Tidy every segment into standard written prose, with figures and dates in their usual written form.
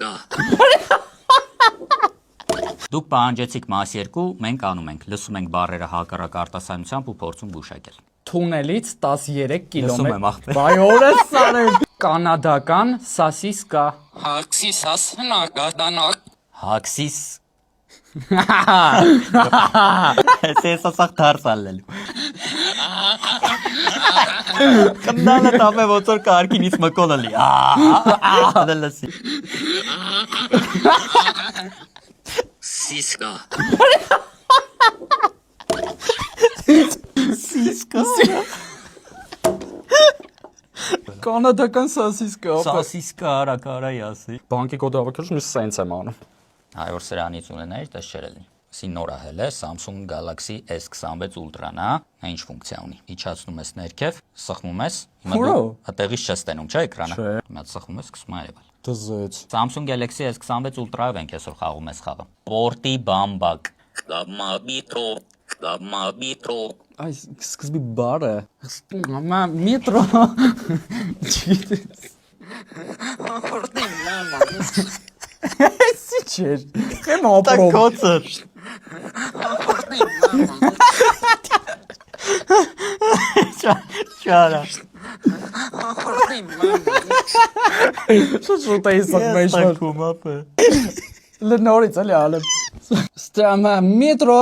Սիսկա։ Դուք պահանջեցիք մաս 2, մենք անում ենք, լսում ենք բառերը հակառակ արտասանությամբ ու փորձում գուշակել։ Թունելից 13 Լսում եմ, կիլոմետր։ ախպեր։ Բայ օրս սարել։ Կանադական սասիսկա։ Հաքսիս հասնագադանակ։ Հաքսիս։ Ես ասախ դարս ալելու։ Կնդալը տապ է ոնց որ կարգինից մկոլը լի։ Դա լսի։ Սիսկա։ Սիսկա։ Կանադական սասիսկա։ Սասիսկա արա ասի։ Բանկի կոդը հավաքել ես սենց եմ անում։ Հայ որ սրանից ունենայր, դա չերելի։ Սի նոր ահել է Samsung Galaxy S26 Ultra-ն է, նա ինչ ֆունկցիա ունի։ Իջացնում ես ներքև, սխմում ես, հիմա դու այդտեղից չես տենում, չէ՞ էկրանը։ Հիմա սխմում ես, սկսում է երևալ։ Դզեց։ Samsung Galaxy S26 Ultra-ով ենք այսօր խաղում ես խաղը։ Պորտի բամբակ։ Կամաբիտրո։ Այս սկզբի բարը։ Մամա մետրո։ Չգիտես։ Էսի չէր։ Եմ ապրում։ Կոցր։ Չարա։ Շուտ էի սակմեշ։ Տակում ապը։ Լնորից էլի ալեմ։ Ստամա մետրո։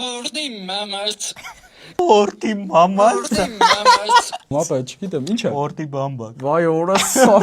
Օրդի մամալց։ Պորտի մամալց։ Մապա չգիտեմ ինչ է։ Պորտի բամբակ։ Վայ օրս սա։